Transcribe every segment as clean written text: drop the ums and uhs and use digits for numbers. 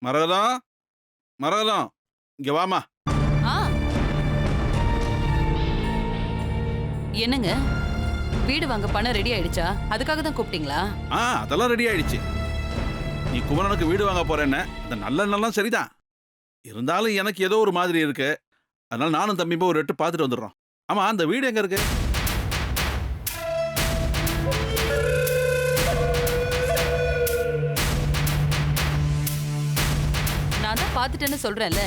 மரகதம், மரகதம், இங்க வாமா. ஆ என்னங்க, வீடு வாங்க பணம் ரெடி ஆயிடுச்சா? அதுக்காக தான் கூப்பிட்டீங்களா? அதெல்லாம் ரெடி ஆயிடுச்சு. நீ குமரனுக்கு வீடு வாங்க போறேன்னு அந்த நல்ல எண்ணெல்லாம் சரிதான். இருந்தாலும் எனக்கு ஏதோ ஒரு மாதிரி இருக்கு. அதனால நானும் தம்பியும் ஒரு எட்டு பார்த்துட்டு வந்துடுறோம். ஆமா, அந்த வீடு எங்க இருக்கு? நான் தான் பார்த்துட்டேன்னு சொல்றேன்ல.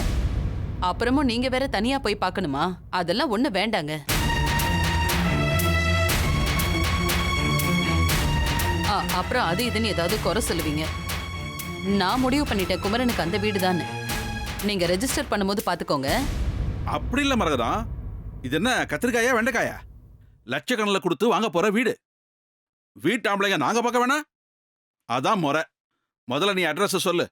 அப்புறமும் நீங்க வேற தனியா போய் பார்க்கணுமா? அதெல்லாம் ஒண்ணு வேண்டாங்க. அப்புறம் அது இதுன்னு ஏதாவது குறை சொல்லுவீங்க. நான் முடிவு பண்ணிட்டேன், குமரனுக்கு அந்த வீடு தான். நீங்க ரெஜிஸ்டர் பண்ணும்போது பாத்துக்கோங்க. அப்படி இல்ல மரகதம், இது என்ன கத்திரிக்காயா வெண்டைக்காயா? லட்சக்கணக்கில் கொடுத்து வாங்க போற வீடு. வீட்டு ஆம்பளைங்க நாங்க பார்க்க வேணாம்? அதான் முறை. முதல்ல நீ அட்ரஸ் சொல்லு.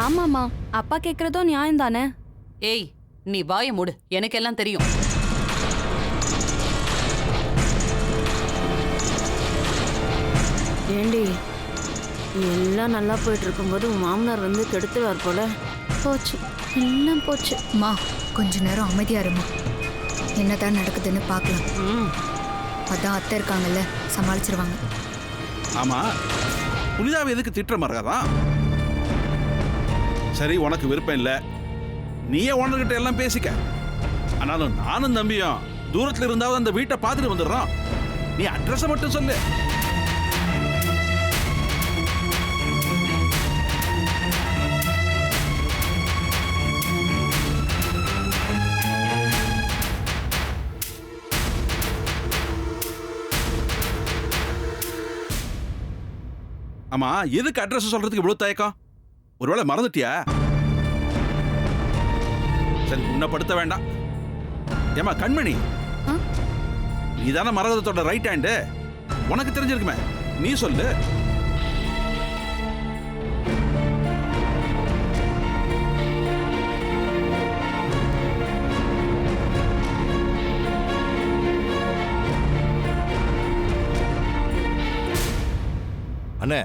ஆமாமா, அப்பா கேக்குறதும் நியாயம் தானே. ஏய், நீ வாய மூடு, எனக்கெல்லாம் தெரியும். ஏண்டி, எல்லாம் நல்லா போயிட்டு இருக்கும்போது உன் மாமனார் வந்து கெடுத்துவார் போல. போச்சு, எல்லாம் போச்சு. மா, கொஞ்ச நேரம் அமைதியா இருமா. என்னதான் நடக்குதுன்னு பார்க்கலாம். அதான் அத்தை இருக்காங்கல்ல, சமாளிச்சிருவாங்க. ஆமா, புனிதாவை எதுக்கு திட்டுற மரகதம்? சரி, உனக்கு விருப்பம் இல்ல, நீயே ஓனர்கிட்ட எல்லாம் பேசிக்க. ஆனாலும் நானும் தம்பியும் தூரத்துல இருந்தாவது அந்த வீட்டை பார்த்துட்டு வந்துடுறோம். நீ அட்ரஸ் மட்டும் சொல்லு. ஆமா, எதுக்கு அட்ரஸ் சொல்றதுக்கு இவ்வளவு தயக்கம்? ஒருவேளை மறந்துட்டியா? சரி, உன்னை வேண்டாம். ஏமா கண்மணி, நீதான மரகதத்தோட ரைட் ஹேண்டு, உனக்கு தெரிஞ்சிருக்குமே, நீ சொல்லு. அண்ணே,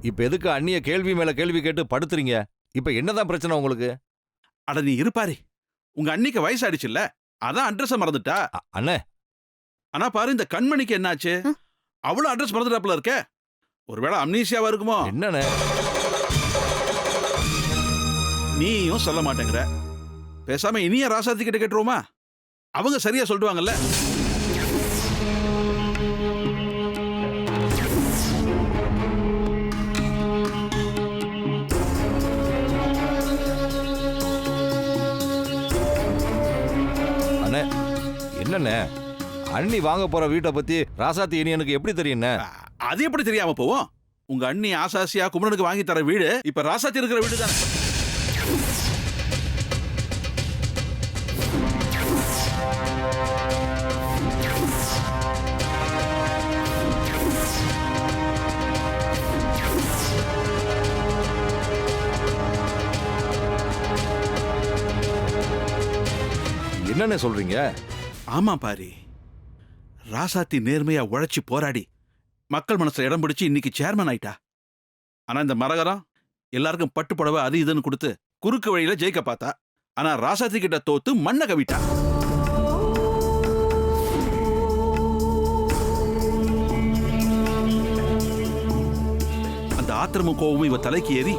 இப்ப எதுக்கு அண்ணிய கேள்வி மேல கேள்வி கேட்டு படுத்துறீங்க? இப்ப என்னதான் பிரச்சனை உங்களுக்கு? அட நீ இருப்பாரு, உங்க அண்ணிக்கு வயசாயிடுச்சுல்ல, அதான் அட்ரஸ் மறந்துட்டா. அண்ணே, ஆனா பாரு, இந்த கண்மணிக்கு என்னாச்சு? அவ்வளவு அட்ரஸ் மறந்துட்டாப்ல இருக்க. ஒருவேளை அம்னீசியாவா இருக்குமோ? என்னண்ணே நீயும் சொல்ல மாட்டேங்கிற. பேசாம இனிய ராசாத்தி கிட்ட கேட்டுருவோமா? அவங்க சரியா சொல்லுவாங்கல்ல. என்னண்ணே, அண்ணி வாங்க போற வீட்டை பத்தி ராசாத்தி இனியனுக்கு எப்படி தெரியும்ண்ணே? அது எப்படி தெரியாம போவோம்? உங்க அண்ணி ஆசாசியா குமரனுக்கு வாங்கி தர வீடு இப்ப ராசாத்தி இருக்கிற வீடு தானே. என்னண்ணே சொல்றீங்க? ஆமா பாரி, ராசாத்தி நேர்மையா உழைச்சி போராடி மக்கள் மனசுல இடம் பிடிச்சு இன்னைக்கு சேர்மன் ஆயிட்டா. ஆனா இந்த மரகதம் எல்லாருக்கும் பட்டு புடவை அது இதுன்னு கொடுத்து குறுக்கு வழியில ஜெயிக்க பார்த்தா. ஆனா ராசாத்தி கிட்ட தோத்து மண்ணை கவிட்டா. அந்த ஆத்திரமும் கோவமும் இவ தலைக்கு ஏறி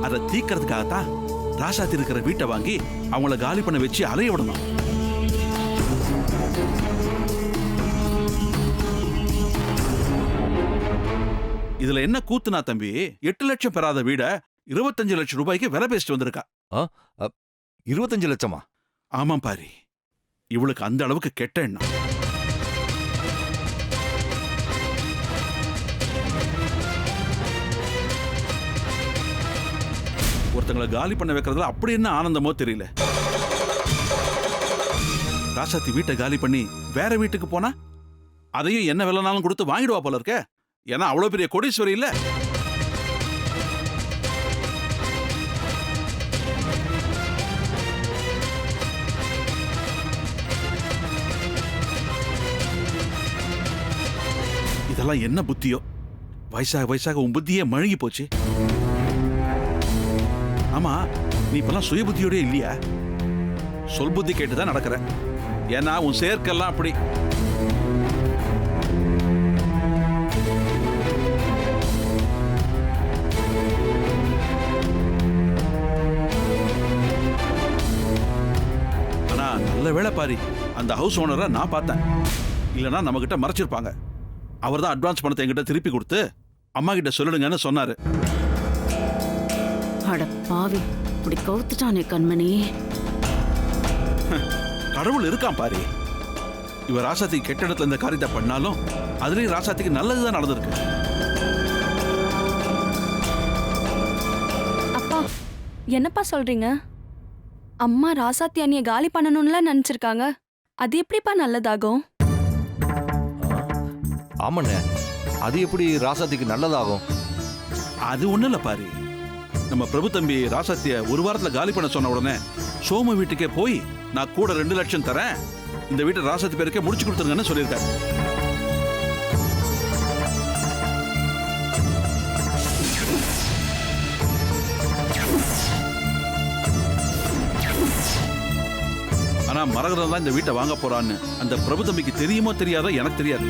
அதை தீக்கிறதுக்காகத்தான் ராசாத்தி இருக்கிற வீட்டை வாங்கி அவங்கள காலி பண்ண வச்சு அலைய விடணும். இதுல என்ன கூத்துனா தம்பி, 8 லட்சம் பெறாத வீட 25 லட்சம் ரூபாய்க்கு விலை பேசிட்டு வந்திருக்கா. 25 லட்சமா? ஆமாம் பாரி, இவளுக்கு அந்த அளவுக்கு கெட்ட எண்ணம். ஒருத்தங்களை காலி பண்ண வைக்கிறதுல அப்படி என்ன ஆனந்தமோ தெரியல. ராசாத்தி வீட்டை காலி பண்ணி வேற வீட்டுக்கு போனா அதையும் என்ன விலைனாலும் கொடுத்து வாங்கிடுவா போல இருக்க. ஏன்னா அவ்வளவு பெரிய கோடீஸ்வரி இல்ல. இதெல்லாம் என்ன புத்தியோ? வயசாக வயசாக உன் புத்தியே மழுங்கி போச்சு. ஆமா, நீ இப்பெல்லாம் சுய புத்தியோட இல்லையா? சொல் புத்தி கேட்டுதான் நடக்கிற. ஏன்னா உன் சேர்க்கெல்லாம் அப்படி. ஆனா நல்ல வேளை பாரி, அந்த ஹவுஸ் ஓனரை நான் பார்த்தேன். இல்லைன்னா நம்ம கிட்ட மறைச்சிருப்பாங்க. அவர் தான் அட்வான்ஸ் பணத்தை என்கிட்ட திருப்பி கொடுத்து அம்மா கிட்ட சொல்லிடுங்கன்னு சொன்னாரு. அட பாவி, இப்படி கவுத்துட்டானே கண்மணி. கடவுள் இருக்கான் பாரு. இவ ராசாத்திக்கு கெட்ட இடத்துல இந்த காரியத்தை பண்ணாலும் அதுலயும் ராசாத்திக்கு நல்லதுதான் நடந்திருக்கு. அப்பா என்னப்பா சொல்றீங்க? அம்மா ராசாத்தி அண்ணிய காலி பண்ணணும்லாம் நினைச்சிருக்காங்க. அது எப்படிப்பா நல்லதாகும்? ஆமாண்ணே, அது எப்படி ராசாத்திக்கு நல்லதாகும்? அது ஒண்ணும் இல்ல பாரு. நம்ம பிரபு தம்பி ராசாத்திய ஒரு வாரத்துல காலி பண்ண சொன்ன உடனே சோமு வீட்டுக்கே போய் நான் கூட 2 லட்சம் தரேன், இந்த வீட்டை ராசாத்தி பேருக்கே முடிச்சு கொடுத்துருங்கன்னு சொல்லியிருக்காரு. ஆனா மரகதம் தான் இந்த வீட்டை வாங்க போறான்னு அந்த பிரபு தம்பிக்கு தெரியுமோ தெரியாதோ எனக்கு தெரியாது.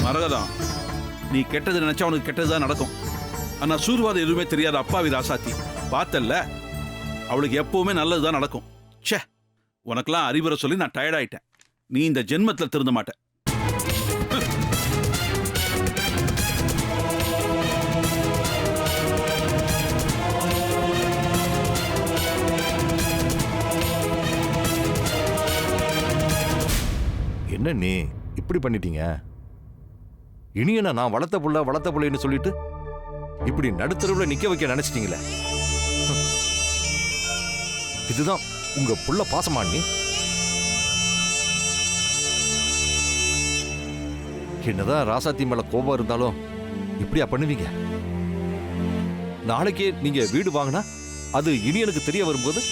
மரகதம், நீ கெட்டது நினைச்சா உனக்கு கெட்டதுதான் நடக்கும். ஆனா சூர்வாதம் எதுவுமே தெரியாத அப்பாவி ராசாத்தி பார்த்தல்ல, அவளுக்கு எப்பவுமே நல்லதுதான் நடக்கும். ச்சே, உனக்கெல்லாம் அறிவுரை சொல்லி நான் டயர்ட் ஆயிட்டேன். நீ இந்த ஜென்மத்தில் திருந்த மாட்ட. என்ன நீ இப்படி பண்ணிட்டீங்க? இனி என்ன நான் வளர்த்த புள்ளைன்னு சொல்லிட்டு இப்படி நடுத்தருவில் நிக்க வைக்க நினைச்சிட்டீங்களே? இதுதான் உங்க புள்ள பாசமா? நீ என்னதான் ராசாத்தி மேல கோபம் இருந்தாலும் இப்படியா பண்ணுவீங்க? நாளைக்கே நீங்க வீடு வாங்கினா அது இனி எனக்கு தெரிய வரும்போது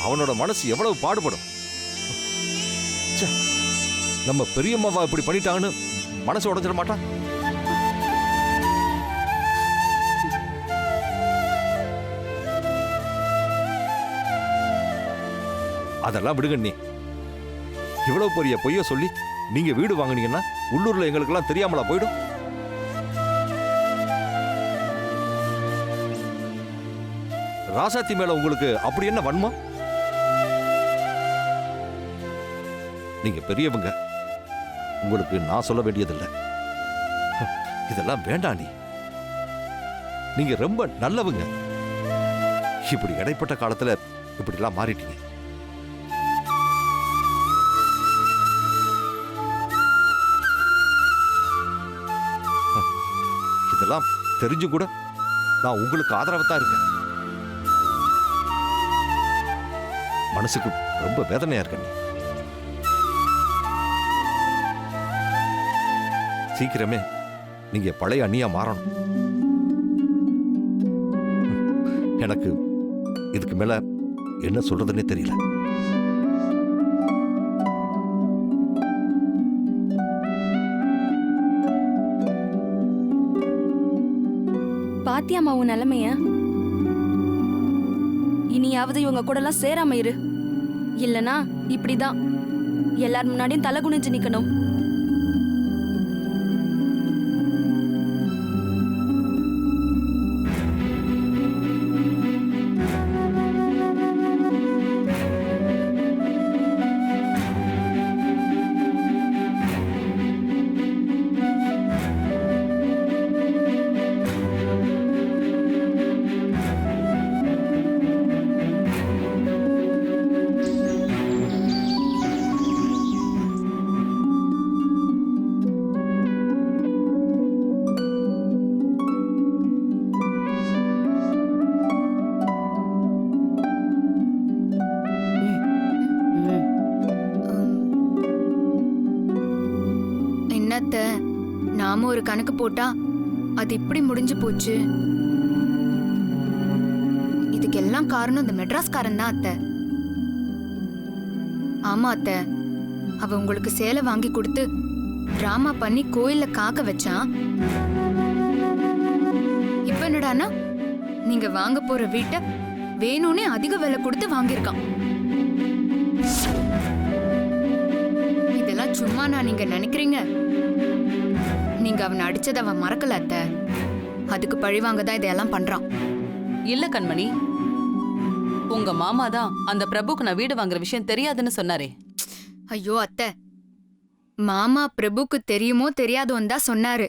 அவனோட மனசு எவ்வளவு பாடுபடும். ச்சே, நம்ம பெரியம்மாவா இப்படி பண்ணிட்டாங்கன்னு மனசு உடைஞ்சிட மாட்டான்? அதெல்லாம் விடுங்க. நீ இவ்வளவு பெரிய பொய்ய சொல்லி நீங்க வீடு வாங்குனீங்கன்னா உள்ளூர்ல எங்களுக்கெல்லாம் தெரியாமலா போயிடும்? ராசாத்தி மேல உங்களுக்கு அப்படி என்ன வன்மம்? நீங்க பெரியவங்க, உங்களுக்கு நான் சொல்ல வேண்டியதில்லை. இதெல்லாம் வேண்டாம். நீங்க ரொம்ப நல்லவங்க. இப்படி இடைப்பட்ட காலத்துல இப்படி எல்லாம் மாறிட்டீங்க. இதெல்லாம் தெரிஞ்சு கூட நான் உங்களுக்கு ஆதரவா தான் இருக்கேன். மனசுக்கு ரொம்ப வேதனையா இருக்கேன். சீக்கிரமே நீங்க பழைய அண்ணியா மாறணும். எனக்கு இதுக்கு மேல என்ன சொல்றதுன்னே தெரியல. பாத்தியாமா உன் நிலைமைய? இனியாவது இவங்க கூட எல்லாம் சேராம இரு. இல்லனா இப்படிதான் எல்லார் முன்னாடியும் தலை குனிஞ்சு நிக்கணும். என்னத்த, நாம ஒரு கணக்கு போட்டா அது இப்படி முடிஞ்சு போச்சு. இதுக்கெல்லாம் காரணம் இந்த மெட்ராஸ்காரன் தான் அத்தை. ஆமா அத்தை, அவ உங்களுக்கு சேலை வாங்கி கொடுத்து டிராமா பண்ணி கோயில்ல காக்க வச்சான். இப்ப என்னடானா நீங்க வாங்க போற வீட்டை வேணும்னே அதிக விலை கொடுத்து வாங்கியிருக்கான். இதெல்லாம் சும்மா நான் நீங்க நினைக்கிறீங்க? நீங்க அவனை அடிச்சதை அவன் மறக்கல அத்தை. அதுக்கு பழிவாங்க தான் இதெல்லாம் பண்றான். இல்ல கண்மணி, உங்க மாமா தான் அந்த பிரபுக்கு நான் வீடு வாங்குற விஷயம் தெரியாதுன்னு சொன்னாரே. ஐயோ அத்தை, மாமா பிரபுக்கு தெரியுமோ தெரியாதோன்னு தான் சொன்னாரு.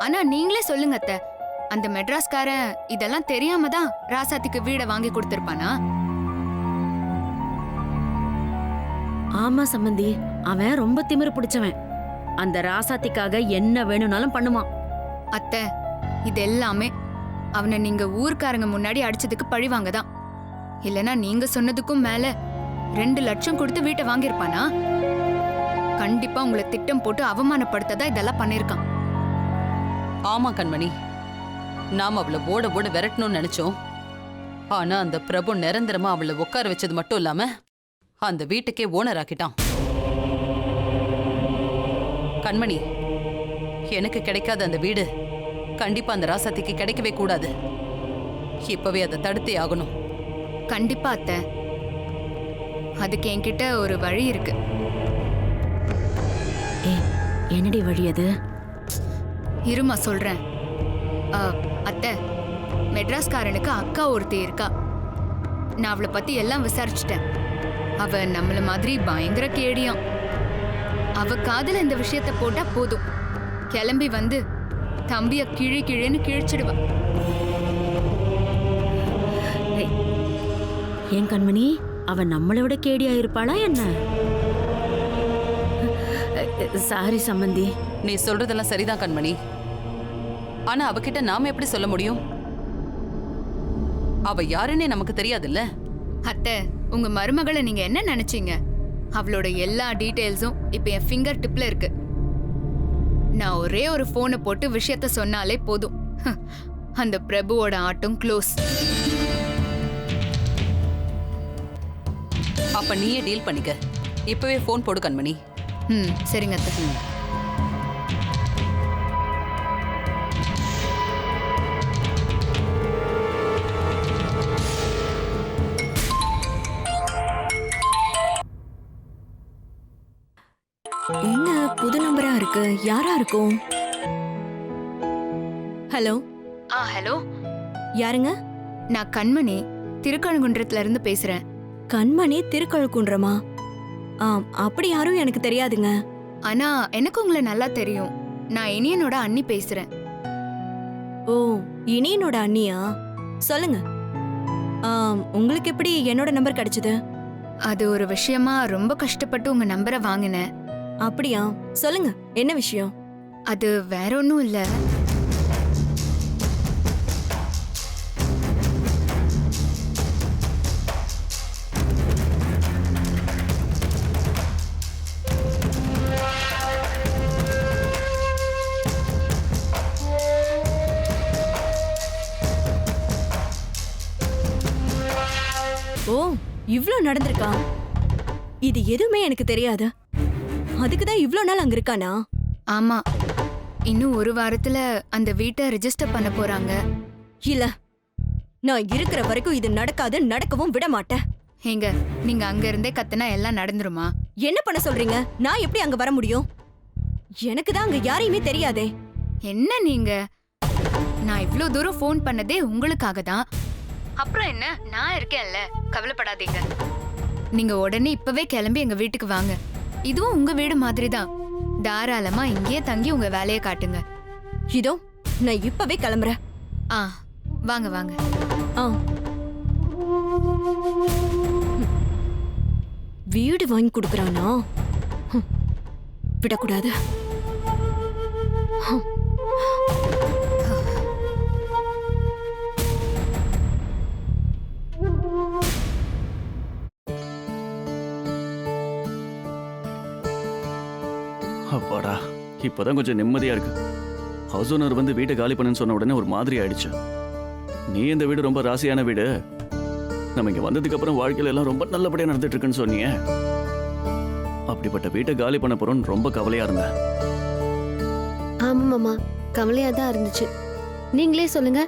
ஆனா நீங்களே சொல்லுங்க அத்தை, அந்த மெட்ராஸ்காரன் இதெல்லாம் தெரியாம தான் ராசாத்திக்கு வீடை வாங்கி கொடுத்திருப்பானா? ஆமா சம்பந்தி, அவன் ரொம்ப திமிரு பிடிச்சவன். அந்த ராசாத்திக்காக என்ன வேணும்னாலும் பண்ணுவான். அத்தை, இது எல்லாமே அவனை நீங்க ஊர்க்காரங்க முன்னாடி அடிச்சதுக்கு பழிவாங்க தான். இல்லனா நீங்க சொன்னதுக்கும் மேல 2 லட்சம் கொடுத்து வீட்டை வாங்கியிருப்பானா? கண்டிப்பா உங்களை திட்டம் போட்டு அவமானப்படுத்ததா இதெல்லாம் பண்ணிருக்கான். ஆமா கண்மணி, நாம அவளை ஓட ஓட விரட்டணும்னு நினைச்சோம். ஆனா அந்த பிரபு நிரந்தரமா அவளை உட்கார வச்சது மட்டும் இல்லாம அந்த வீட்டுக்கே ஓனர் ஆக்கிட்டான். கண்மணி, எனக்கு கிடைக்காத அந்த வீடு கண்டிப்பா அந்த ராசாத்திக்கு கிடைக்கவே கூடாது. இப்பவே அதை தடுத்தே ஆகணும். கண்டிப்பா அத்தை, அதுக்கு என்கிட்ட ஒரு வழி இருக்கு. ஏ, என்னடி வழி அது? இருமா சொல்றேன். அத்தை, மெட்ராஸ்காரனுக்கு அக்கா ஒருத்தி இருக்கா. நான் அவளை பத்தி எல்லாம் விசாரிச்சுட்டேன். அவ நம்மள மாதிரி பயங்கர கேடியாம். அவ காதுல இந்த விஷயத்தை போட்டா போதும், கிளம்பி வந்து தம்பிய கிழி கிழின்னு கிழிச்சிடுவா. ஏன் கண்மணி, அவன் நம்மளை விட கேடியா இருப்பாளா என்ன? சாரி சம்பந்தி. நீ சொல்றதெல்லாம் சரிதான் கண்மணி. ஆனா அவகிட்ட நாம எப்படி சொல்ல முடியும்? அவ யாருன்னே நமக்கு தெரியாதுல்ல. அத்தை, உங்க மருமகளை நீங்க என்ன நினைச்சீங்க? அவளோட எல்லா டீடைல்ஸும் இப்ப என் ஃபிங்கர் டிப்ல இருக்கு. நான் ஒரே ஒரு போனை போட்டு விஷயத்த சொன்னாலே போதும், அந்த பிரபுவோட ஆட்டம் க்ளோஸ். அப்ப நீயே டீல் பண்ணிக்க. இப்பவே போன் போடு கண்மணி. சரிங்க அத்தை. என்ன புது நம்பரா இருக்கு? யாரா இருக்கும்? ஹலோ. ஹலோ, யாருங்க? நான் கண்மணி, திருக்கழுங்குன்றத்துல இருந்து பேசுறேன். கண்மணி திருக்கழுக்குன்றமா? அப்படி யாரும் எனக்கு தெரியாதுங்க. ஆனா எனக்கு உங்களை நல்லா தெரியும். நான் இனியனோட அண்ணி பேசுறேன். ஓ, இனியனோட அண்ணியா? சொல்லுங்க. உங்களுக்கு எப்படி என்னோட நம்பர் கிடைச்சது? அது ஒரு விஷயமா ரொம்ப கஷ்டப்பட்டு உங்க நம்பரை வாங்கினேன். அப்படியா? சொல்லுங்க, என்ன விஷயம்? அது வேற ஒன்றும் இல்லை. ஓ, இவ்ளோ நடந்திருக்கா? இது எதுவுமே எனக்கு தெரியாது. அதுக்குதான் இவ்ளோ நாள் அங்க இருக்கானா? ஆமா, இன்னும் ஒரு வாரத்துல அந்த வீட்டை ரெஜிஸ்டர் பண்ண போறாங்க. இல்ல, நான் இருக்கிற வரைக்கும் இது நடக்காது, நடக்கவும் விட மாட்டேன். ஏங்க, நீங்க அங்க இருந்தே கத்துனா எல்லாம் நடந்துருமா? என்ன பண்ண சொல்றீங்க? நான் எப்படி அங்க வர முடியும்? எனக்கு தான் அங்க யாரையுமே தெரியாதே. என்ன நீங்க, நான் இவ்ளோ தூரம் ஃபோன் பண்ணதே உங்களுக்காக தான். அப்புறம் என்ன, நான் இருக்கேன்ல, கவலைப்படாதீங்க. நீங்க உடனே இப்பவே கிளம்பி எங்க வீட்டுக்கு வாங்க. இதுவும் உங்க வீடு மாதிரி தான். தாராளமா இங்கேயே தங்கி உங்க வேலையை காட்டுங்க. இதோ நான் இப்பவே கிளம்புறேன். வாங்க வாங்க. வீடு வாங்கி கொடுக்கறானா? விடக்கூடாது. அப்பாடா, இப்போதான் கொஞ்சம் நிம்மதியா இருக்கு. ஹவுஸ் ஓனர் வந்து வீட்டை காலி பண்ணுன்னு சொன்ன உடனே ஒரு மாதிரி ஆயிடுச்சு. நீ இந்த வீடு ரொம்ப ராசியான வீடு, நம்ம இங்க வந்ததுக்கு அப்புறம் வாழ்க்கையில எல்லாம் ரொம்ப நல்லபடியா நடந்துட்டு இருக்குன்னு சொன்னியே. அப்படிப்பட்ட வீட்டை காலி பண்ண போறோம்னு ரொம்ப கவலையா இருந்தேன். ஆமா மாமா, கவலையா தான் இருந்துச்சு. நீங்களே சொல்லுங்க,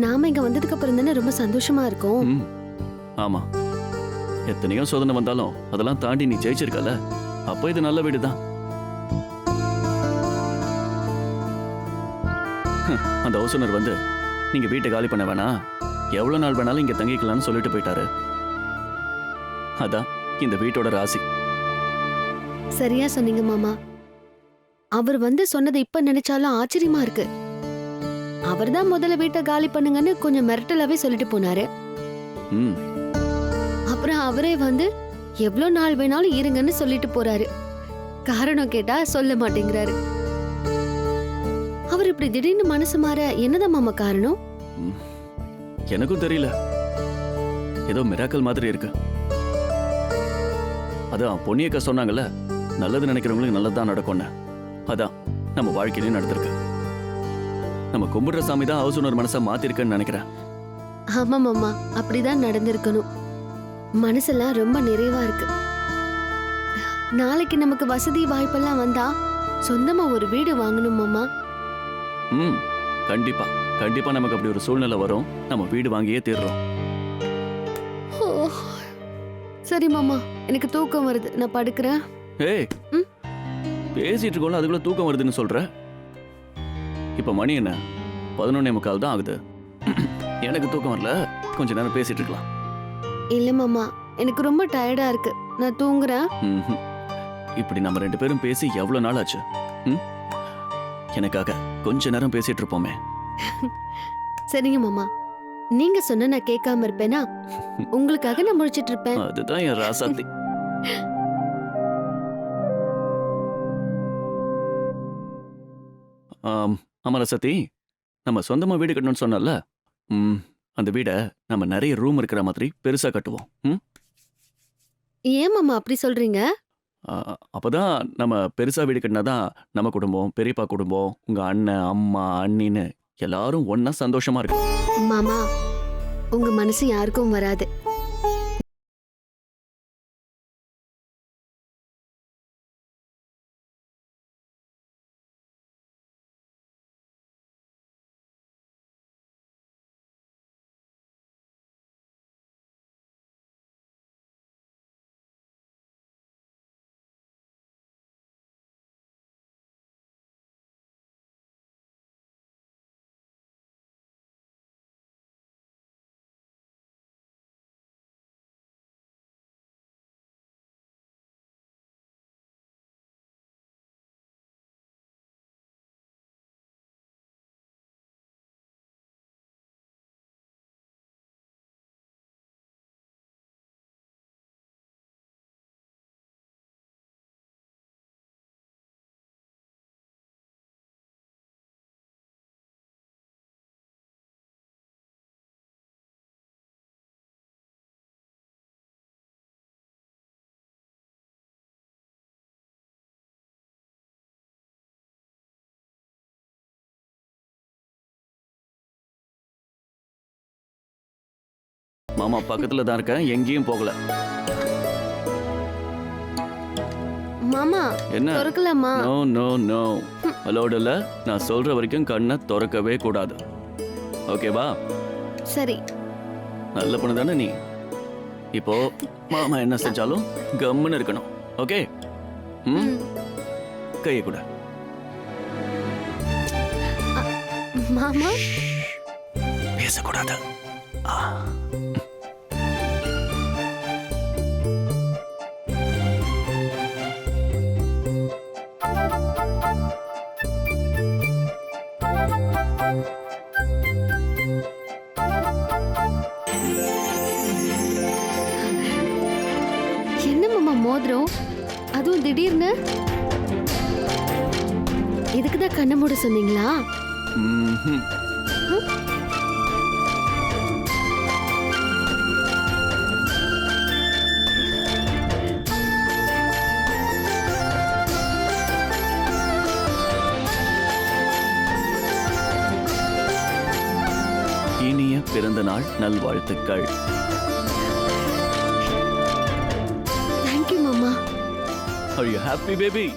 நாம இங்க வந்ததுக்கு அப்புறம் தானே ரொம்ப சந்தோஷமா இருக்கும். ம், ஆமா. எத்தனையோ சோதனை வந்தாலும் அதெல்லாம் தாண்டி நீ ஜெயிச்சிருக்கல, அப்ப இது நல்ல வீடு தான். அந்த ஓசனர் வந்து நீங்க வீட்டை காலி பண்ண வேணாம், எவ்வளவு நாள் வேணாலும் இங்க தங்கிக்கலாம்னு சொல்லிட்டு போயிட்டாரு. அதான் இந்த வீட்டோட ராசி. சரியா சொன்னீங்க மாமா. அவர் வந்து சொன்னதை இப்ப நினைச்சாலும் ஆச்சரியமா இருக்கு. அவர் தான் முதல்ல வீட்டை காலி பண்ணுங்கன்னு கொஞ்சம் மிரட்டலாவே சொல்லிட்டு போனாரு. ம், அப்புறம் அவரே வந்து எவ்வளவு நாள் வேணாலும் இருங்கன்னு சொல்லிட்டு போறாரு. காரணம் கேட்டா சொல்ல மாட்டேங்கிறாரு. அவர் இப்படி திடீர்னு மனசு மாற என்னதான் மாமா காரணம்? எனக்கும் தெரியல, ஏதோ மிராக்கல் மாதிரி இருக்கு. அதான் பொன்னியக்கா சொன்னாங்கல்ல, நல்லது நினைக்கிறவங்களுக்கு நல்லதுதான் நடக்கும்னு. அதான் நம்ம வாழ்க்கையிலையும் நடந்திருக்கு. நம்ம கும்பிடுற சாமி தான் ஹவுஸ் ஓனர் மனசை மாத்திருக்குன்னு நினைக்கிறேன். ஆமா மாமா, அப்படிதான் நடந்திருக்கணும். மனசெல்லாம் ரொம்ப நிறைவா இருக்கு. நாளைக்கு நமக்கு வசதி வாய்ப்பெல்லாம் வந்தா சொந்தமா ஒரு வீடு வாங்கணும் மாமா. ம், கண்டிப்பா கண்டிப்பா நமக்கு அப்படி ஒரு சூழ்நிலை வரும். நம்ம வீடு வாங்கியே தீர்றோம். ஓ, சரி மாமா, எனக்கு தூக்கம் வருது, நான் படுக்கிறேன். ஏய், ம்? பேசிட்டு இருக்கோம்ல, அதுக்குள்ள தூக்கம் வருதுன்னு சொல்ற? இப்ப மணி என்ன? 11:45 தான் ஆகுது. எனக்கு தூக்கம் வரல, கொஞ்ச நேரம் பேசிட்டு இருக்கலாம். இல்ல மாமா, எனக்கு ரொம்ப டயர்டா இருக்கு, நான் தூங்குறேன். ம்ஹும். இப்படி நம்ம 2 பேரும் பேசி எவ்வளவு நாள் ஆச்சு? ம்? எனக்காக கொஞ்ச நேரம் பேசிட்டு இருப்போமே. சரிங்க மாமா, நீங்க சொன்ன நான் கேட்காம இருப்பேனா? உங்களுக்காக நான் முழிச்சிட்டு இருப்பேன். அதுதான் என் ராசாத்தி. ஆமா ராசாத்தி, நம்ம சொந்தமா வீடு கட்டணும்னு சொன்னல, அந்த வீடை நம்ம நிறைய ரூம் இருக்கிற மாதிரி பெருசா கட்டுவோம். ம்? ஏன் மாமா அப்படி சொல்றீங்க? அப்பதான் நம்ம பெருசா வீடு கட்டினாதான் நம்ம குடும்பம், பெரியப்பா குடும்பம், உங்க அண்ணன், அம்மா, அண்ணின்னு எல்லாரும் ஒன்னா சந்தோஷமா இருக்கும். மாமா, உங்க மனசு யாருக்கும் வராது. மாமா பக்கத்துல தான் இருக்கேன், எங்கேயும் போகல. மாமா, என்ன? திறக்கலாமா? நோ நோ நோ, அலோடு இல்ல. நான் சொல்ற வரைக்கும் கண்ணை திறக்கவே கூடாது. ஓகேவா? சரி. நல்ல பொண்ணு தானே நீ. இப்போ மாமா என்ன செஞ்சாலும் கம்முன்னு இருக்கணும். ஓகே? ம், கையை கூட. மாமா, பேசக்கூடாது. என்ன மாமா மோதிரம்? அதுவும் திடீர்னு? இதுக்குதான் கண்ணை மூட சொன்னீங்களா? ம்ஹும். இனிய பிறந்த நாள் நல்வாழ்த்துக்கள். தேங்க்யூ மாமா. Are you happy, baby?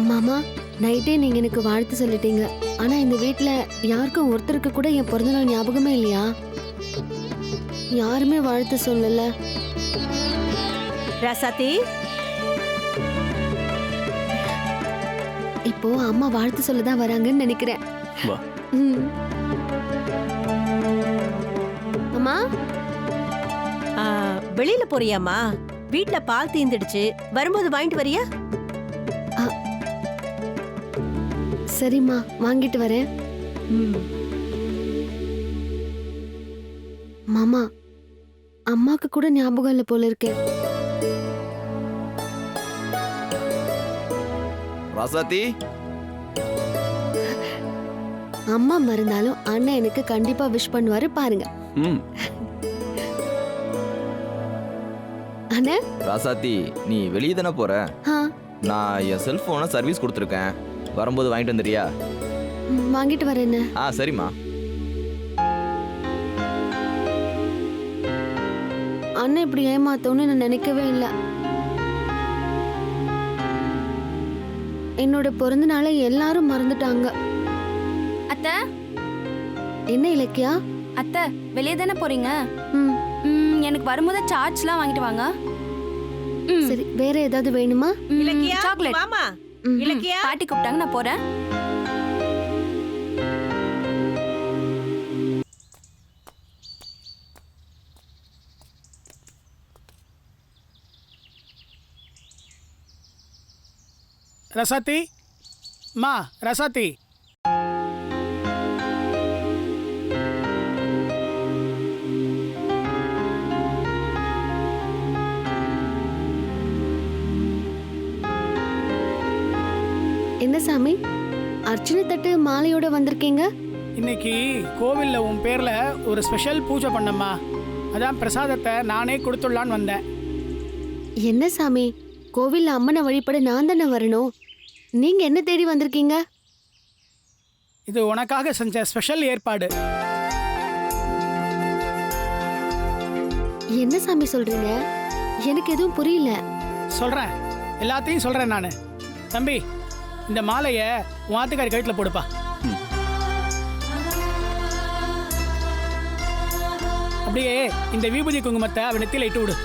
மாமா, நைட்டே நீங்க எனக்கு வாழ்த்து சொல்லிட்டீங்க. ஆனா இந்த வீட்ல யாருக்கும் ஒருத்தருக்கு கூட என் பிறந்தநாள் ஞாபகமே இல்லையா? யாருமே வாழ்த்து சொல்லல. ராசாத்தி, இப்போ அம்மா வாழ்த்து சொல்லதான் வராங்கன்னு நினைக்கிறேன். வா. ம். அம்மா, வெளியில போறியாம்மா? வீட்ல பால் தீந்துடுச்சு, வரும்போது வாங்கிட்டு வரியா? சரிம்மா, வாங்கிட்டு வரேன். மாமா, அம்மாக்கு கூட ஞாபகம் இல்ல போல இருக்கே. ராசாத்தி, அம்மா மறந்தாலும் அண்ணன் எனக்கு கண்டிப்பா விஷ் பண்ணுவாரு பாருங்க. ம். அண்ணா, ராசாத்தி, நீ வெளியே தானே போற? நான் என் செல்போனை சர்வீஸ் கொடுத்துருக்கேன். வரும்போது வாங்கிட்டு வந்துறியா? வாங்கிட்டு வரேன். சரிம்மா. அண்ணன் இப்படி ஏமாத்தோன்னு நான் நினைக்கவே இல்லை. என்னோட பிறந்த நாளை எல்லாரும் மறந்துட்டாங்க. அத்தை, என்ன இலக்கியா? அத்தை வெளியே தானே போறீங்க? ம், எனக்கு வரும்போது சார்ஜ்லாம் வாங்கிட்டு வாங்க. சரி, வேற ஏதாவது வேணுமா? இலக்கியா, சாக்லேட். வாமா. ம். இலக்கியா, பாட்டி கூப்பிட்டாங்க, நான் போறேன். ரசாத்தி, மா ரசாத்தி. என்ன சாமி, அர்ச்சனை தட்டு மாலையோட வந்திருக்கீங்க? இன்னைக்கு கோவில்ல உன் பேர்ல ஒரு ஸ்பெஷல் பூஜை பண்ணம்மா. அதான் பிரசாதத்தை நானே கொடுத்துடலான்னு வந்தேன். என்ன சாமி, கோவில்ல அம்மனை வழிபட நான் தானே வரணும். நீங்க என்ன தேடி வந்திருக்கீங்க? இது உனக்காக செஞ்ச ஸ்பெஷல் ஏற்பாடு. என்ன சாமி சொல்றீங்க? எனக்கு எதுவும் புரியல. சொல்றேன், எல்லாத்தையும் சொல்றேன் நானு. தம்பி, இந்த மாலைய உன் ஆத்துக்காரி கழுத்துல போடுப்பா. அப்படியே இந்த விபூதி குங்குமத்தை அவன் நெத்தியில இட்டு விடு.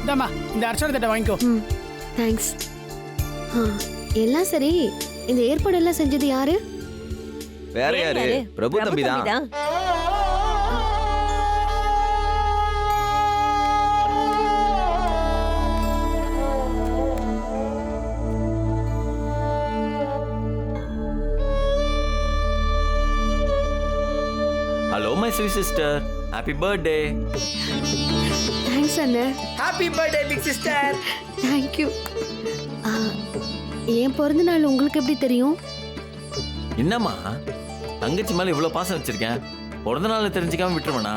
இந்தாம்மா, இந்த அர்ச்சனை தட்டை வாங்கிக்கோ. தேங்க்ஸ். எல்லாம் சரி, இந்த ஏற்பாடெல்லாம் செஞ்சது யாரு? வேற யாரு? பிரபு தம்பி தான். Hello, my sweet sister. Happy birthday. Thanks அண்ணா. Happy birthday big sister. Thank you. என் பிறந்த நாள் உங்களுக்கு எப்படி தெரியும்? என்னம்மா, தங்கச்சி மேல இவ்வளவு பாசம் வச்சிருக்கேன், பிறந்த நாள் தெரிஞ்சுக்காம விட்டுருவனா?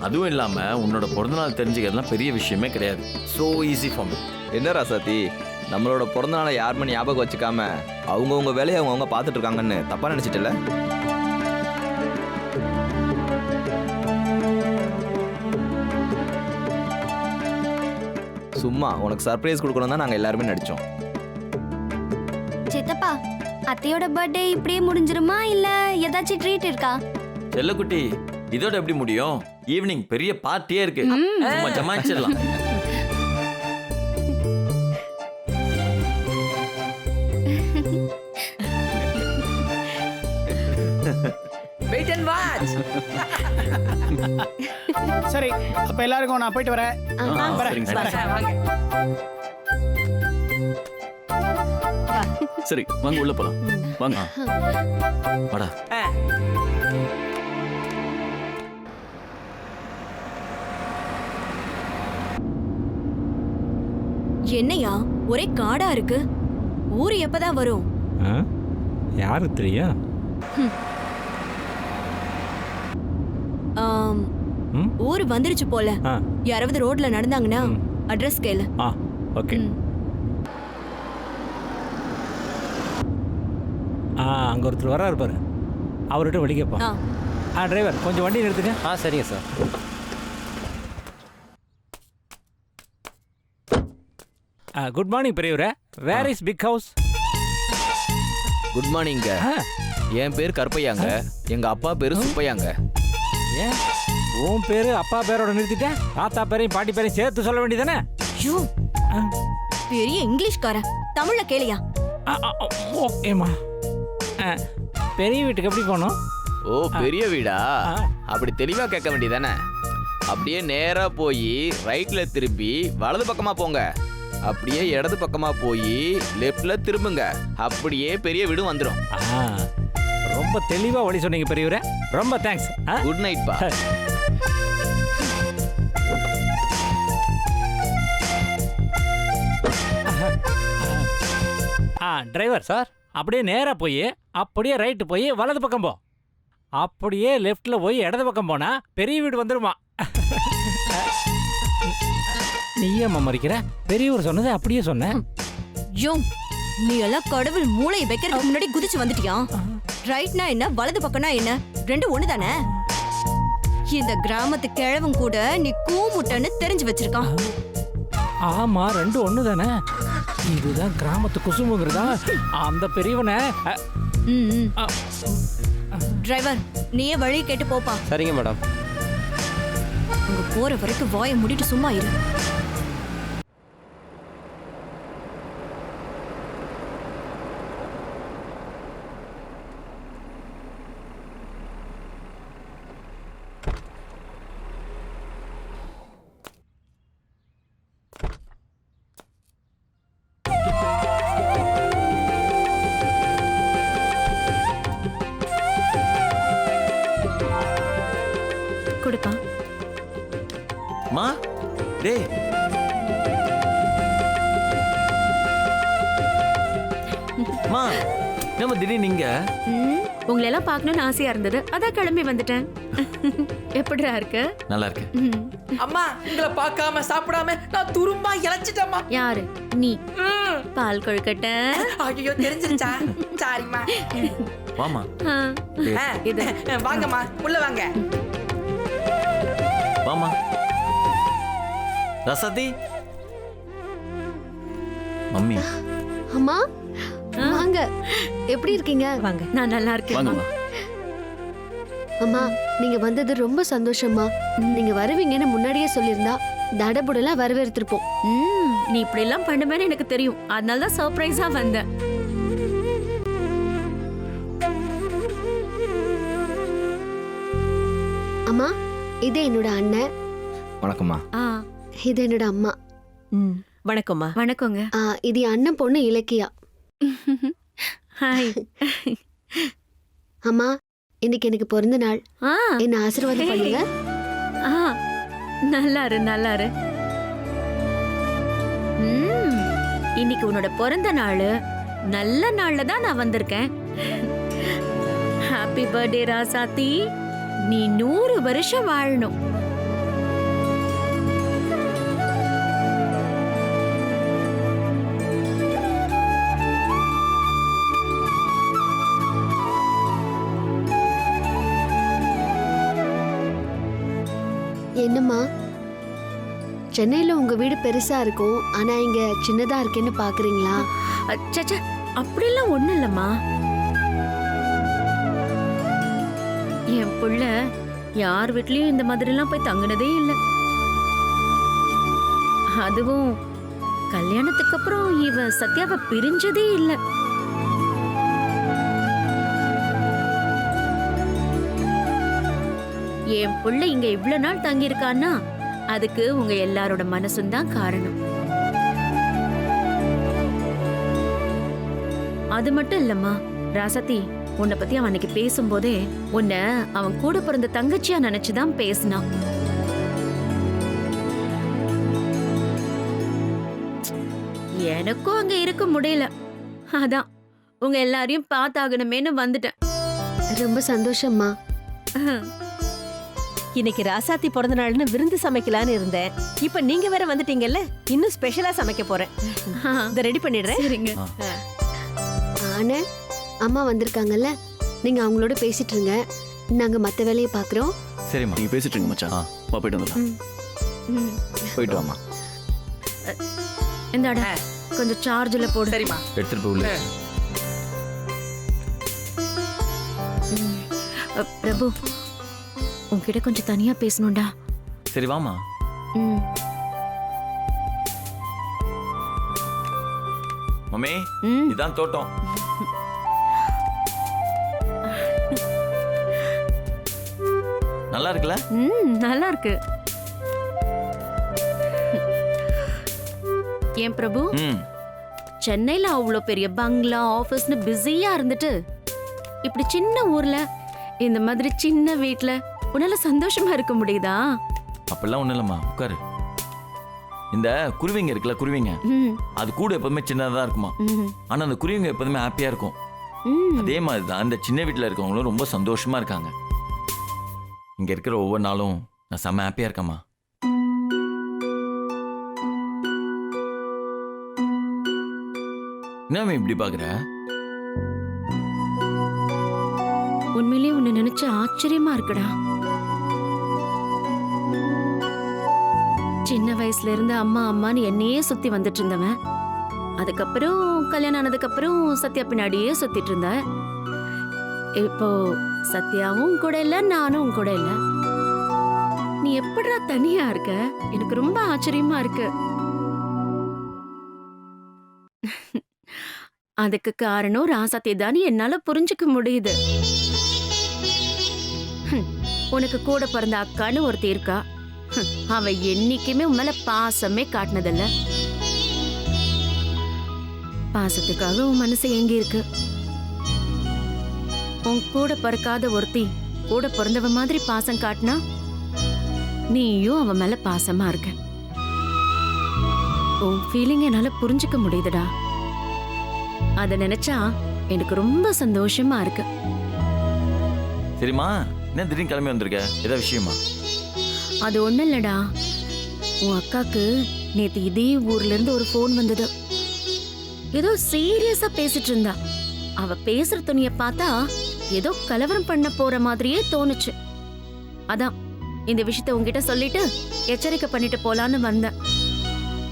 அதுவும் இல்லாம உன்னோட பிறந்தநாள் தெரிஞ்சுக்கிறதுலாம் பெரிய விஷயமே கிடையாது. So easy for me. என்ன ராசாத்தி, நம்மளோட பிறந்த நாளை யாருமே ஞாபகம் வச்சுக்காம அவங்கவுங்க வேலையை அவங்கவுங்க பார்த்துட்டு இருக்காங்கன்னு தப்பா நினைச்சிட்டல? சும்மா உனக்கு சர்ப்ரைஸ் கொடுக்கணும் தான் நாங்கள் எல்லாருமே நடிச்சோம். சித்தப்பா, அத்தையோட பர்த்டே இப்படியே முடிஞ்சிருமா இல்ல ஏதாச்சும் ட்ரீட் இருக்கா? செல்லக்குட்டி, இதோட எப்படி முடியும்? ஈவினிங் பெரிய பார்ட்டியே இருக்கு. சும்மா ஜமாச்சிடலாம். Wait and watch. சரி, அப்ப எல்லாருக்கும் நான் போயிட்டு வரேன். சரிங்க சார். வாங்க. சரி வாங்க உள்ள போலாம். வாங்க. வாடா. என்னையா ஒரே காடா இருக்கு? ஊரு எப்பதான் வரும்? யாருக்கு தெரியும்? ஊரு வந்துருச்சு போல. யாராவது ரோட்ல நடந்தாங்கன்னா அட்ரஸ் கேளு. ஓகே. அங்க ஒருத்தர் வர்றாரு பாரு, அவர்கிட்ட வழி கேட்பான். டிரைவர் கொஞ்சம் வண்டி நிறுத்துங்க. சரிங்க சார். குட் மார்னிங் பெரியவரே. Where is big house? Good மார்னிங்க. என் பேர் கருப்பையாங்க, எங்க அப்பா பேரு சுப்பையாங்க. ஏன் உன் பேரு அப்பா பேரோட நிறுத்திட்டேன்? தாத்தா பேரையும் பாட்டி பேரையும் சேர்த்து சொல்ல வேண்டியதானே? பெரிய இங்கிலீஷ்காரன், தமிழ்ல கேளியா? ஓகேம்மா. பெரிய வீட்டுக்கு எப்படி போகணும்? ஓ, பெரிய வீடா? அப்படி தெளிவா கேட்க வேண்டியதானே? அப்படியே நேரா போய் ரைட்ல திருப்பி வலது பக்கமா போங்க. அப்படியே இடது பக்கமா போய் லெஃப்ட்ல திரும்புங்க. அப்படியே பெரிய வீடு வந்துடும். ரொம்ப தெளிவா வழி சொன்னீங்க பெரியவரே, ரொம்ப தேங்க்ஸ். குட் நைட் பா. டிரைவர் சார், அப்படியே நேரா போய் அப்படியே ரைட்டு போய் வலது பக்கம் போ. அப்படியே லெஃப்ட்ல போய் இடது பக்கம் போனா பெரிய வீடு வந்துருமா. நீ ஏன் மறிக்கிற? பெரியவர் சொன்னது அப்படியே சொன்னேன். நீ எல்லாம் கடவுள் மூளையை வைக்கிறதுக்கு முன்னாடி குதிச்சு வந்துட்டியா? ரைட்னா என்ன, வலது பக்கம்னா என்ன, ரெண்டு ஒண்ணு தானே. இந்த கிராமத்து கிழவன் கூட நீ கூமுட்டன்னு தெரிஞ்சு வச்சிருக்கான். ஆமா, ரெண்டு ஒண்ணு தானே. இதுதான் கிராமத்து குசுமுங்கிறதா அந்த பெரியவனை. டிரைவர், நீயே வழி கேட்டு போப்பா. சரிங்க மேடம். அங்க போற வரைக்கும் வாயை மூடிட்டு சும்மா இரு. கொடுப்பா. மா, டேய். மா, நம்ம திடீர்னு நீங்க? உங்களை எல்லாம் பார்க்கணும்னு ஆசையா இருந்தது, அதான் கிளம்பி வந்துட்டேன். எப்படிடா இருக்கு? நல்லா இருக்கு. அம்மா, உங்களை பார்க்காம சாப்பிடாம நான் துரும்பா இழைச்சிட்டேம்மா. யாரு நீ? பால் கொழுக்கட்ட. ஐயோ, தெரிஞ்சிருச்சா? சாரிம்மா. வாமா. வாங்கம்மா, உள்ள வாங்க. வாமா. ரசதி. மம்மி. அம்மா, வாங்க. எப்படி இருக்கீங்க? வாங்க. நான் நல்லா இருக்கேன். அம்மா, நீங்க வந்தது ரொம்ப சந்தோஷமா. நீங்க வருவீங்கன்னு முன்னாடியே சொல்லியிருந்தா தடபுடலாம் வரவேற்றிருப்போம். நீ இப்படி எல்லாம் பண்ணுவேன்னு எனக்கு தெரியும், அதனால தான் சர்ப்ரைஸா வந்தேன். அம்மா, இது என்னோட அண்ணன். வணக்கம்மா. இது என்னோட அம்மா. வணக்கம்மா. வணக்கங்க. இது அண்ணன் பொண்ணு இலக்கியா. ஹாய். அம்மா, இன்னைக்கு எனக்கு பிறந்த நாள். என்ன ஆசீர்வாதம் பண்ணுங்க. நல்லாரு நல்லாரு. இன்னைக்கு உன்னோட பிறந்த நாள். நல்ல நாள்ல தான் நான் வந்திருக்கேன். ஹாப்பி பர்த்டே ராசாத்தி. நீ 100 வருஷம் வாழணும். என்னம்மா சென்னையில உங்க வீடு பெருசா இருக்கும் ஆனா இங்க சின்னதா இருக்கேன்னு பாக்குறீங்களா? சச்சா, அப்படிலாம் ஒண்ணும் இல்லம்மா. என் புள்ள யார் வீட்லயும் இந்த மாதிரிலாம் போய் தங்குனதே இல்லை. அதுவும் கல்யாணத்துக்கு அப்புறம் இவ சத்யாவை பிரிஞ்சதே இல்லை. என் புள்ள இங்க இவ்வளவு நாள் தங்கி இருக்கான்னா அதுக்கு உங்க எல்லாரோட மனசும் தான் காரணம். அது மட்டும் இல்லம்மா ராசத்தி, உன்னை பத்தி அவன் அன்னைக்கு பேசும்போதே உன்னை அவன் கூட பிறந்த தங்கச்சியா நினைச்சுதான் பேசினான். எனக்கும் அங்க இருக்க முடியல, அதான் உங்க எல்லாரையும் பார்த்தாகணுமேனு வந்துட்டேன். ரொம்ப சந்தோஷம்மா. இன்னைக்கு ராசாத்தி பிறந்த நாள்னு விருந்து சமைக்கலான்னு இருந்தேன். இப்ப நீங்க வேற வந்துட்டீங்கல்ல, இன்னும் ஸ்பெஷலா சமைக்க போறேன். இதை ரெடி பண்ணிடுறேன். சரிங்க. ஆனா அம்மா வந்திருக்காங்கல்ல, நீங்க அவங்களோட பேசிட்டு இருங்க, நாங்க மத்த வேலையை பாக்குறோம். சரிம்மா. நீங்க பேசிட்டு இருங்க மச்சான். வா போயிட்டு வந்துடலாம். போயிட்டு வாமா. இந்தாடா கொஞ்சம் சார்ஜ்ல போடு. சரிம்மா. எடுத்துட்டு போய் உள்ள. பிரபு, உன்கிட்ட கொஞ்சம் தனியா பேசணும்டா. சரி வாமா. மம்மி, இதான் தோட்டம். நல்லா இருக்குல்ல? நல்லா இருக்கு. ஏன் பிரபு, சென்னையில அவ்வளோ பெரிய பங்களா ஆபீஸ்னு பிஸியா இருந்துட்டு இப்படி சின்ன ஊர்ல இந்த மாதிரி சின்ன வீட்ல உன்னால சந்தோஷமா இருக்க முடியுதா? அப்பெல்லாம் ஒண்ணும் இல்லம்மா, உட்காரு. இந்த குருவிங்க இருக்குல்ல, குருவிங்க அது கூட எப்பவுமே சின்னதா இருக்குமா. ஆனா அந்த குருவிங்க எப்போதுமே ஹாப்பியா இருக்கும். அதே மாதிரி தான் இந்த சின்ன வீட்டுல இருக்கவங்களும் ரொம்ப சந்தோஷமா இருக்காங்க. இங்க இருக்கிற ஒவ்வொரு நாளும் நான் செம்ம ஹாப்பியா இருக்கேம்மா. என்ன இப்படி பாக்குற? உண்மையிலேயே உன்னை நினைச்ச ஆச்சரியமா இருக்குடா. சின்ன வயசுல இருந்து அம்மா அம்மான்னு என்னையே சுத்தி வந்துட்டு இருந்தவன், அதுக்கப்புறம் கல்யாணம் ஆனதுக்கு அப்புறம் சத்யா பின்னாடியே சுத்திட்டு இருந்த. இப்போ சத்யாவும் கூட இல்ல, நானும் கூட இல்ல. நீ எப்படிடா தனியா இருக்க? எனக்கு ரொம்ப ஆச்சரியமா இருக்கு. அதுக்கு காரணம் ராசாத்தி தான் என்னால புரிஞ்சுக்க முடியுது. உனக்கு கூட பிறந்த அக்கான்னு ஒருத்தி இருக்கா. அவ என்னைக்குமே உன் மேல பாசமே காட்டினதில்ல. பாசத்துக்காக உன் மனசு எங்க இருக்கு. உன் கூட பிறக்காத ஒருத்தி கூட பிறந்தவ மாதிரி பாசம் காட்டினா நீயும் அவன் மேல பாசமா இருக்க. உன் ஃபீலிங் என்னால புரிஞ்சுக்க முடியுதுடா. அத நினைச்சா எனக்கு ரொம்ப சந்தோஷமா இருக்கு. சரிம்மா, என்ன திடீர்னு கிளம்பி வந்திருக்க? ஏதாவது விஷயமா? அது ஒண்ணும் இல்லடா, உன் அக்காக்கு நேத்து இதே ஊர்ல இருந்து ஒரு போன் வந்தது. ஏதோ சீரியஸா பேசிட்டு இருந்தா. அவ பேசுற துணிய பார்த்தா ஏதோ கலவரம் பண்ண போற மாதிரியே தோணுச்சு. அதான் இந்த விஷயத்த உன்கிட்ட சொல்லிட்டு எச்சரிக்கை பண்ணிட்டு போலான்னு வந்தேன்.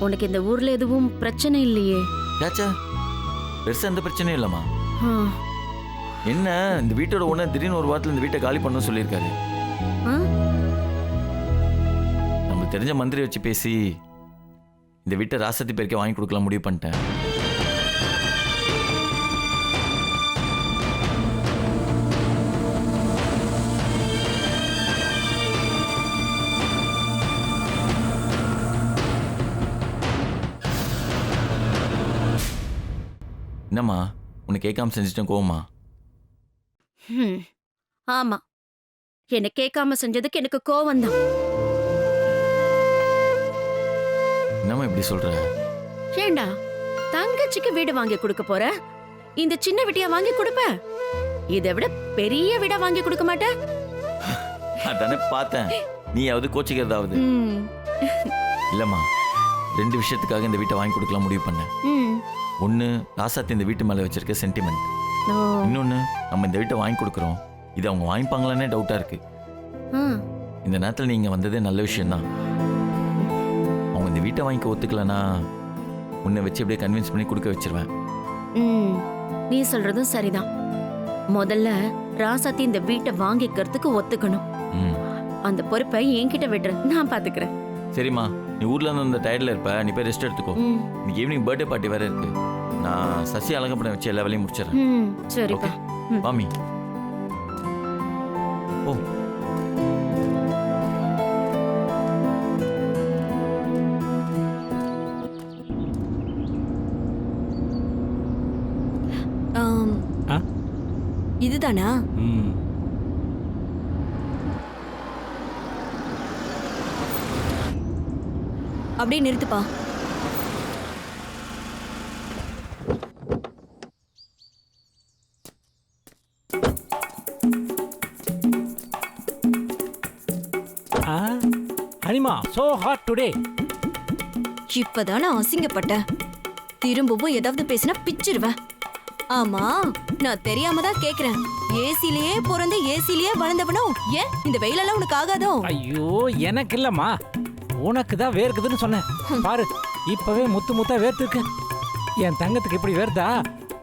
உனக்கு இந்த ஊர்ல எதுவும் பிரச்சனை இல்லையே? பெருசா எந்த பிரச்சனையும் இல்லம்மா. என்ன இந்த வீட்டோட ஓனர் திடீர்னு ஒரு வாரத்துல இந்த வீட்டை காலி பண்ணணும்னு சொல்லியிருக்காரு. நமக்கு தெரிஞ்ச மந்திரி வச்சு பேசி இந்த வீட்டை ராசத்தி பேருக்கே வாங்கி கொடுக்கலாம் முடிவு பண்ணிட்டேன். என்னம்மா, உன்னை கேட்காம செஞ்சுட்டேன், கோவமா? ஆமா, என்ன கேட்காம செஞ்சதுக்கு எனக்கு கோவம் தான். என்னம்மா இப்படி சொல்ற? ஏண்டா தங்கச்சிக்கு வீடு வாங்கி கொடுக்க போற, இந்த சின்ன வீட்டையா வாங்கி கொடுப்ப? இதை விட பெரிய வீடா வாங்கி கொடுக்க மாட்ட? அதானே பார்த்தேன், நீயாவது கோச்சிக்கிறதாவது. இல்லம்மா, 2 விஷயத்துக்காக இந்த வீட்டை வாங்கி கொடுக்கலாம் முடிவு பண்ணேன். ஒன்று, ராசாத்தி இந்த வீட்டு மேலே வச்சிருக்க சென்டிமெண்ட். இன்னொன்று, நம்ம இந்த வீட்டை வாங்கி கொடுக்குறோம், இது அவங்க வாங்கிப்பாங்களானே டவுட்டாக இருக்கு. இந்த நேரத்தில் நீங்கள் வந்ததே நல்ல விஷயம்தான். அவங்க இந்த வீட்டை வாங்கிக்க ஒத்துக்கலன்னா உன்னை வச்சு அப்படியே கன்வின்ஸ் பண்ணி கொடுக்க வச்சிருவேன். நீ சொல்றதும் சரிதான். முதல்ல ராசாத்தி இந்த வீட்டை வாங்கிக்கிறதுக்கு ஒத்துக்கணும். அந்த பொறுப்பை என்கிட்ட விடுற, நான் பாத்துக்கிறேன். சரிம்மா, நீ ஊர்ல இருந்து அந்த டயர்டில் இருப்ப, நீ போய் ரெஸ்ட் எடுத்துக்கோ. இன்னைக்கு ஈவினிங் பர்த்டே பார்ட்டி வேற இருக்கு. நான் சசி அலங்கப்படம் வச்சு எல்லா வேலையும் முடிச்சிடறேன். சரிப்பா. மாமி ஓ இதுதானா? அப்படியே நிறுத்துப்பா. அனிமா சோ ஹாட் டுடே. இப்பதான் நான் அசிங்கப்பட்டேன். திரும்பவும் ஏதாவது பேசினா பிச்சிருவேன். ஆமா, நான் தெரியாம தான் கேக்குறேன். ஏசிலேயே பிறந்து ஏசிலேயே வளர்ந்தவனும் ஏன் இந்த வெயிலெல்லாம் உனக்கு ஆகாதோ? ஐயோ, எனக்கு இல்லம்மா, உனக்கு தான் வேர்க்குதுன்னு சொன்னேன். பாரு, இப்பவே முத்து முத்தா வேர்த்துருக்கு. என் தங்கத்துக்கு இப்படி வேர்த்தா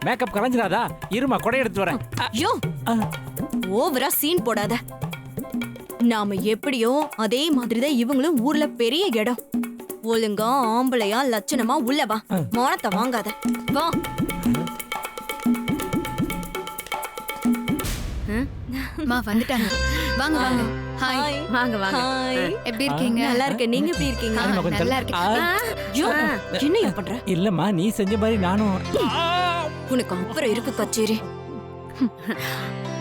மேக்கப் கலைஞ்சிடாதா? இருமா, கொடை எடுத்து வரேன். ஐயோ, ஓவரா சீன் போடாத. நாம எப்படியோ அதே மாதிரிதான் இவங்களும் ஊர்ல பெரிய இடம். ஒழுங்கா ஆம்பளையா லட்சணமா உள்ள வா. மானத்தை வாங்காத. வா. மா வந்துட்டாங்க. வாங்க வாங்க. ஹாய். வாங்க வாங்க. ஹாய். எப்படி இருக்கீங்க? நல்லா இருக்கேன். நீங்க எப்படி இருக்கீங்க? நல்லா இருக்கேன். ஐயோ, என்ன பண்ற? இல்லம்மா, நீ செஞ்ச மாதிரி நானும். உனக்கு அப்புறம் இருக்கு கச்சேரி.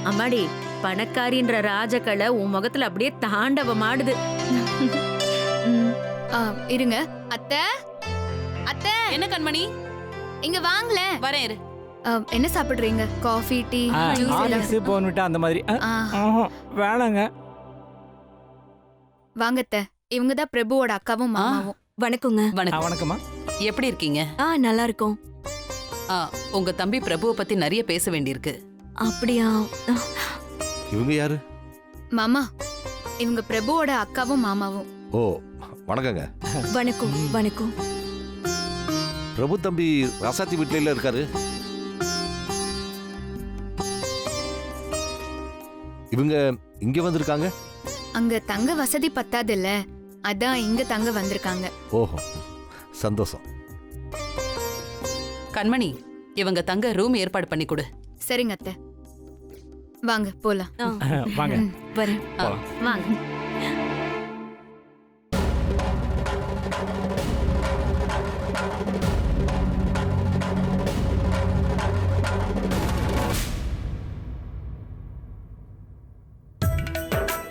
அம்மாடி, பணக்காரின்ற ராஜகலை உன் முகத்துல அப்படியே தாண்டவம் ஆடுது. இருங்க. அத்தை, அத்தை, என்ன கண்மணி? இங்க வாங்கல. வரேன் இரு. என்ன சாப்பிடுறீங்க? Coffee, tea, juice Alice Bournvita அந்த மாதிரி. வேணாங்க. வாங்க அத்தை. இவங்க தான் பிரபுவோட அக்காவும் மாமாவும். வணக்கங்க. வணக்கம்மா. எப்படி இருக்கீங்க? நல்லா இருக்கோம். உங்க தம்பி பிரபுவை பத்தி நிறைய பேச வேண்டியிருக்கு. அப்படியா? இவங்க யாரு? மாமா, இவங்க பிரபுவோட அக்காவும் மாமாவும். ஓ, வணக்கங்க. வணக்கம். வணக்கம். பிரபு தம்பி ராசாத்தி வீட்டில இருக்காரு. இவங்க இங்க வந்திருக்காங்க. அங்க தங்க வசதி பத்தாது இல்ல, அதான் இங்க தங்க வந்திருக்காங்க. ஓஹோ, சந்தோஷம். கண்மணி, இவங்க தங்க ரூம் ஏற்பாடு பண்ணி கொடு. சரிங்க அத்தை. வாங்க போலாம். வாங்க. வரேன். வாங்க.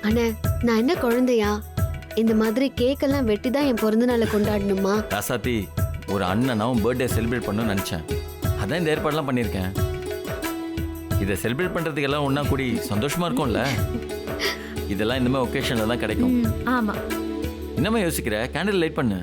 அண்ணே, நான் என்ன குழந்தையா? இந்த மாதிரி கேக் எல்லாம் வெட்டி தான் என் பிறந்த நாளை கொண்டாடணுமா? ராசாத்தி, ஒரு அண்ணனாவும் பர்த்டே செலிப்ரேட் பண்ணணும்னு நினச்சேன். அதான் இந்த ஏற்பாடெல்லாம் பண்ணியிருக்கேன். இதை செலிப்ரேட் பண்ணுறதுக்கு எல்லாம் ஒன்றா கூடி சந்தோஷமாக இருக்கும்ல. இதெல்லாம் இந்த மாதிரி ஒகேஷனில் தான் கிடைக்கும். ஆமா. என்னம்மா யோசிக்கிற? கேண்டில் லைட் பண்ணு.